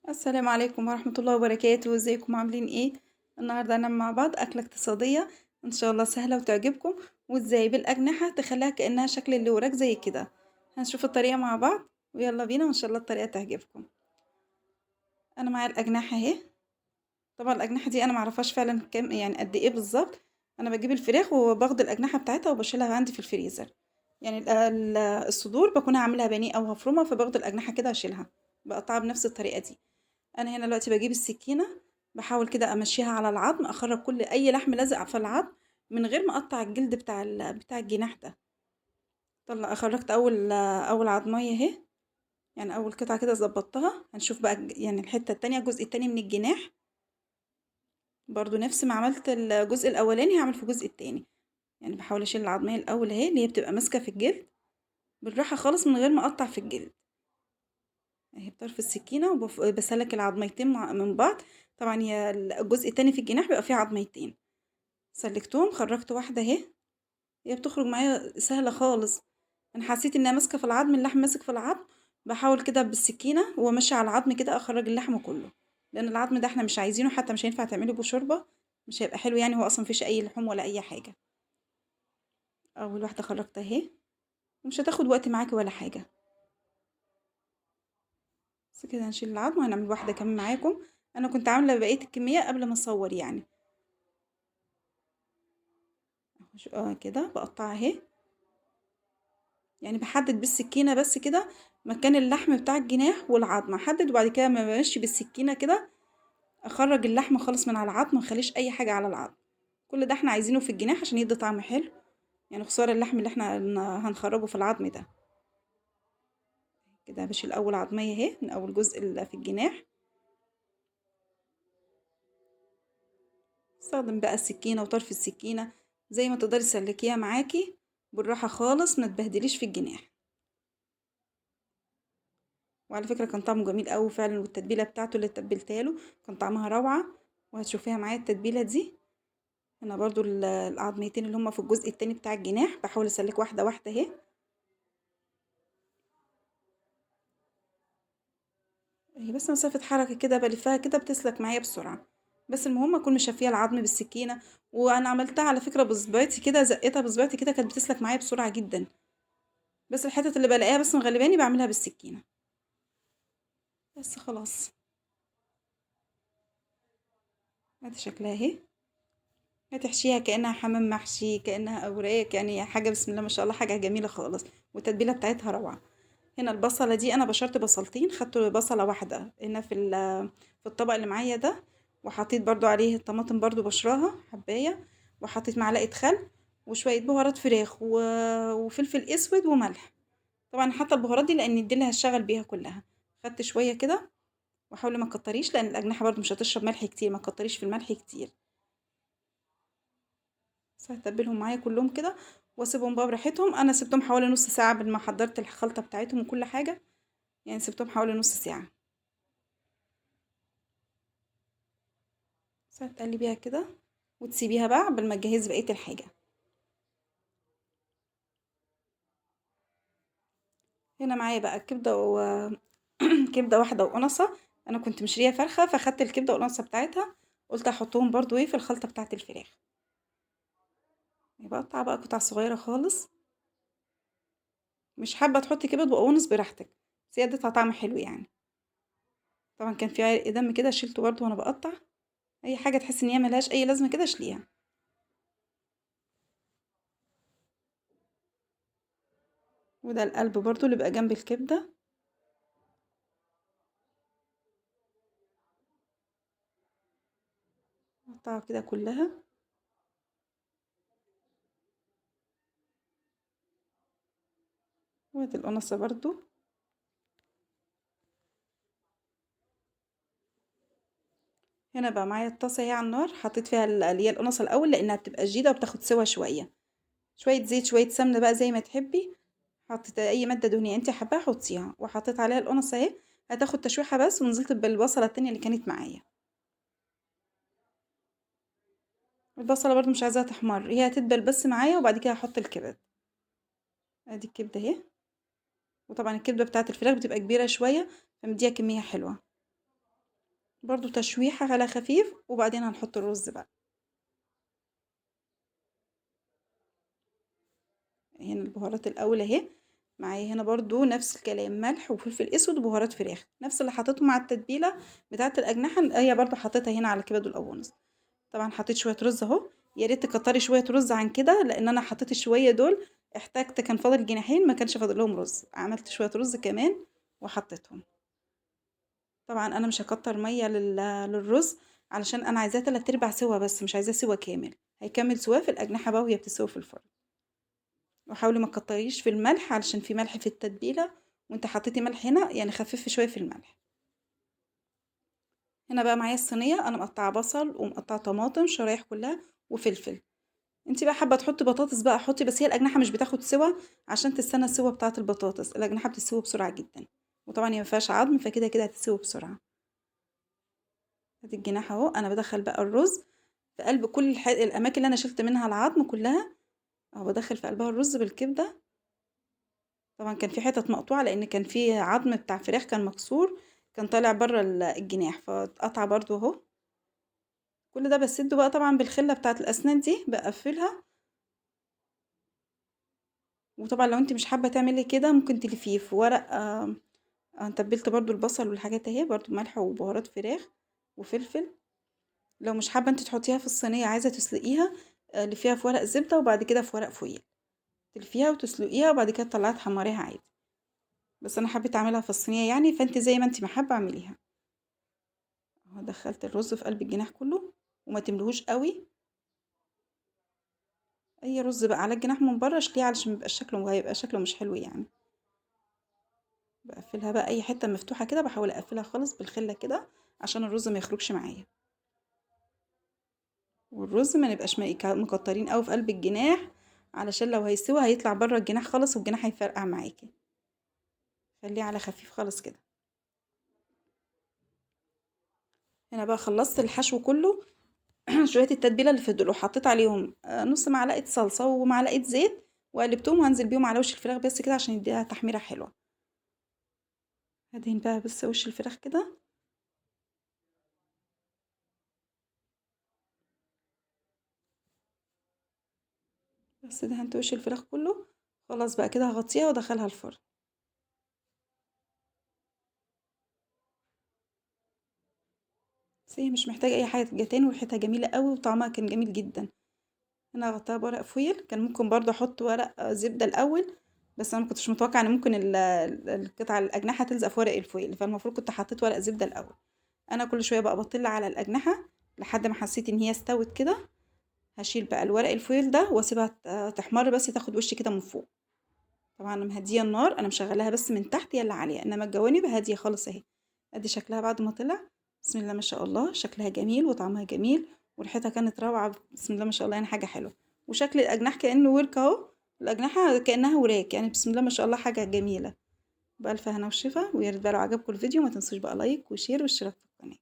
السلام عليكم ورحمة الله وبركاته، ازيكم عاملين ايه؟ النهاردة هنعمل مع بعض أكلة اقتصادية ان شاء الله سهلة وتعجبكم، وازاي بالأجنحة تخليها كأنها شكل اللي وراك زي كده. هنشوف الطريقة مع بعض ويلا بينا وان شاء الله الطريقة تعجبكم. أنا معايا الأجنحة اهي. طبعا الأجنحة دي أنا معرفهاش فعلا كام يعني قد ايه بالظبط. أنا بجيب الفراخ وباخد الأجنحة بتاعتها وبشيلها عندي في الفريزر. يعني الصدور بكون هعملها بانيه أو هفرمها، فباخد الأجنحة كده أشيلها، بقطعها بنفس الطريقة دي. انا هنا دلوقتي بجيب السكينه، بحاول كده امشيها على العظم، اخرج كل اي لحم لازق في العظم من غير ما اقطع الجلد بتاع الجناح ده. طلع خرجت اول عظميه اهي. يعني اول قطعه كده ظبطتها. هنشوف بقى يعني الحته التانية، الجزء التاني من الجناح. برضو نفس ما عملت الجزء الاولاني هعمل في الجزء التاني. يعني بحاول اشيل العظميه الاول اهي اللي هي بتبقى ماسكه في الجلد، بالراحه خالص من غير ما اقطع في الجلد. اهي بطرف السكينه وبسلك العظميتين من بعض. طبعا هي الجزء التاني في الجناح بيبقى فيه عظميتين، سلكتهم خرجت واحدة اهي. هي بتخرج معايا سهلة خالص. انا حسيت انها ماسكة في العظم، اللحم ماسك في العظم. بحاول كده بالسكينة وماشية على العظم كده اخرج اللحم كله، لان العظم ده احنا مش عايزينه، حتى مش هينفع تعمله بشوربة، مش هيبقى حلو يعني، هو اصلا مفيش اي لحوم ولا اي حاجة. اول واحدة خرجتها اهي، ومش هتاخد وقت معاكي ولا حاجة. بس كده هنشيل العظم وهنعمل واحدة كمان معاكم. انا كنت عاملة بقية الكمية قبل ما اصور يعني. كده بقطعها اهي. يعني بحدد بالسكينة بس كده مكان اللحم بتاع الجناح والعظم، احدد وبعد كده ما بمشي بالسكينة كده اخرج اللحم خالص من على العظم، ما اخليش اي حاجة على العظم. كل ده احنا عايزينه في الجناح عشان يدي طعم حلو، يعني خسارة اللحم اللي احنا هنخرجه في العظم ده. كده بشيل اول عظمية اهي من اول جزء اللي في الجناح. استخدم بقى السكينة وطرف السكينة زي ما تقدري تسلكيها معاكي، بالراحة خالص ما تبهدليش في الجناح. وعلى فكرة كان طعمه جميل قوي فعلا، والتتبيلة بتاعته اللي تبلتها له كان طعمها روعة. وهتشوفيها معايا التتبيلة دي. هنا برضو العظميتين اللي هما في الجزء التاني بتاع الجناح بحاول اسلك واحدة واحدة اهي. هي بس مسافة حركة كده بلفها كده بتسلك معايا بسرعة. بس المهم اكون مشفية العظم بالسكينة. وانا عملتها على فكرة بصباعتي كده، زقتها بصباعتي كده كانت بتسلك معايا بسرعة جدا. بس الحتت اللي بلاقيها بس مغلباني بعملها بالسكينة. بس خلاص. ادي شكلها اهي. هتحشيها كأنها حمام محشي، كأنها أوراق، يعني حاجة بسم الله ما شاء الله، حاجة جميلة خالص. والتتبيلة بتاعتها روعة. هنا البصلة دي أنا بشرت بصلتين، خدت بصلة واحدة هنا في الطبق اللي معايا ده. وحطيت برضو عليه الطماطم برضو بشراها حباية. وحطيت معلقة خل وشوية بهارات فراخ وفلفل أسود وملح. طبعا حتى البهارات دي لأن دي اللي هشتغل بيها كلها. خدت شوية كده. وحاولي ما تكتريش لأن الأجنحة برضو مش هتشرب ملح كتير، ما تكتريش في الملح كتير. بس هتبلهم معايا كلهم كده واسيبهم بقى براحتهم. انا سبتهم حوالي نص ساعه قبل ما حضرت الخلطه بتاعتهم وكل حاجه. يعني سبتهم حوالي نص ساعه. بس هتقلبيها كده وتسيبيها بقى قبل ما تجهزي بقيه الحاجه. هنا معايا بقى كبده كبده واحده وقنصه. انا كنت مشريه فرخه فاخدت الكبده والقنصه بتاعتها، قلت احطهم برضو ايه في الخلطه بتاعت الفراخ. بقطع بقى قطع صغيره خالص. مش حابه تحطي كبد وقوانص براحتك، بس هي اديتها طعم حلو يعني. طبعا كان في عرق دم كده شيلته برضو وانا بقطع. اي حاجه تحس ان هي ملهاش اي لازمه كده شليها. وده القلب برضو اللي بقى جنب الكبدة. نقطعها كده كلها. وادي القنصة برضو. هنا بقى معايا الطاسة اهي على النار، حطيت فيها اللي هي القنصة الأول لأنها بتبقى جديدة وبتاخد سوا شوية. شوية زيت شوية سمنة بقى زي ما تحبي. حطيت أي مادة دهنية انتي حباها حطيها، وحطيت عليها القنصة اهي. هتاخد تشويحة بس، ونزلت بالبصلة التانية اللي كانت معايا. البصلة برضو مش عايزاها تحمر، هي هتدبل بس معايا وبعد كده هحط الكبد. ادي الكبدة اهي. وطبعا الكبدة بتاعت الفراخ بتبقى كبيرة شوية، فمديها كمية حلوة. برضو تشويحة على خفيف، وبعدين هنحط الرز بقى. هنا البهارات الاول اهي معايا، هنا برضو نفس الكلام، ملح وفلفل اسود وبهارات فراخ، نفس اللي حطيته مع التتبيله بتاعه الاجنحه هي برضو حطيتها هنا على الكبد والقوانص. طبعا حطيت شويه رز اهو، يا ريت تكتري شويه رز عن كده، لان انا حطيت شويه دول احتجت، كان فاضل جناحين ما كانش فاضل لهم رز، عملت شويه رز كمان وحطيتهم. طبعا انا مش هكتر ميه للرز، علشان انا عايزاه 3/4 سوا بس، مش عايزاه سوا كامل، هيكمل سوا في الاجنحه بقى وهي بتسوي في الفرن. وحاولي ما تكتريش في الملح علشان في ملح في التتبيله، وانت حطيتي ملح هنا يعني خففي شويه في الملح. هنا بقى معايا الصينيه، انا مقطعه بصل ومقطعه طماطم شرايح كلها وفلفل. انت بقى حابه تحطي بطاطس بقى حطي، بس هي الاجنحه مش بتاخد سوا عشان تستنى السوا بتاعه البطاطس، الاجنحه بتستوي بسرعه جدا، وطبعا هي ما فيهاش عظم فكده كده هتستوي بسرعه. ادي الجناح اهو، انا بدخل بقى الرز في قلب كل الاماكن اللي انا شلت منها العظم كلها اهو، بدخل في قلبها الرز بالكبده. طبعا كان في حتت مقطوعه لان كان في عظم بتاع فراخ كان مكسور، كان طالع بره الجناح فاتقطع برضو اهو. كل ده بسده بقى طبعا بالخله بتاعه الاسنان دي بقفلها. وطبعا لو انت مش حابه تعملي كده ممكن تلفيه في ورق. أنا تبلت برضو البصل والحاجات اهي برضو ملح وبهارات فراخ وفلفل. لو مش حابه انت تحطيها في الصينيه عايزه تسلقيها، لفيها في ورق زبده وبعد كده في ورق فويل، تلفيها وتسلقيها وبعد كده تطلعيها تحمريها عادي. بس انا حبيت اعملها في الصينيه يعني، فانت زي ما انت محبه اعمليها. اهو دخلت الرز في قلب الجناح كله، وما تملهوش قوي. اي رز بقى على الجناح من بره اشليه علشان هيبقى شكله مش حلو يعني. بقفلها بقى اي حته مفتوحه كده بحاول اقفلها خالص بالخله كده عشان الرز ما يخرجش معايا. والرز ما نبقاش مكترين قوي في قلب الجناح، علشان لو هيستوي هيطلع بره الجناح خالص والجناح هيفرقع معاكي. خليه على خفيف خالص كده. هنا بقى خلصت الحشو كله. شويه التتبيله اللي فضلوا حطيت عليهم نص معلقه صلصه ومعلقه زيت، وقلبتهم وهنزل بيهم على وش الفراخ بس كده عشان يديها تحميره حلوه. هدهن بقى بس وش الفراخ كده. بس دهنت وش الفراخ كله. خلاص بقى كده هغطيها وادخلها الفرن. بس هي مش محتاجه اي حاجه تاني، وريحتها جميله قوي وطعمها كان جميل جدا. انا غطاها بورق فويل، كان ممكن برضو احط ورق زبده الاول، بس انا مكنتش متوقعه ان ممكن القطع الاجنحه تلزق في ورق الفويل، فالمفروض كنت حطيت ورق زبده الاول. انا كل شويه بقى بطل على الاجنحه لحد ما حسيت ان هي استوت كده. هشيل بقى الورق الفويل ده واسيبها تحمر بس تاخد وش كده من فوق. طبعا انا مهديه النار، انا مشغلاها بس من تحت يلا عاليه، انما الجوانب هاديه خالص اهي. ادي شكلها بعد ما طلع. بسم الله ما شاء الله، شكلها جميل وطعمها جميل وريحتها كانت روعه، بسم الله ما شاء الله يعني حاجه حلوه. وشكل الاجنحه كانه ورك اهو، الاجنحه كانها وراك يعني، بسم الله ما شاء الله حاجه جميله. بألف هنا وشفا، ويا ريت بقى لو عجبكم الفيديو ما تنسوش بقى لايك وشير واشتراك في القناه.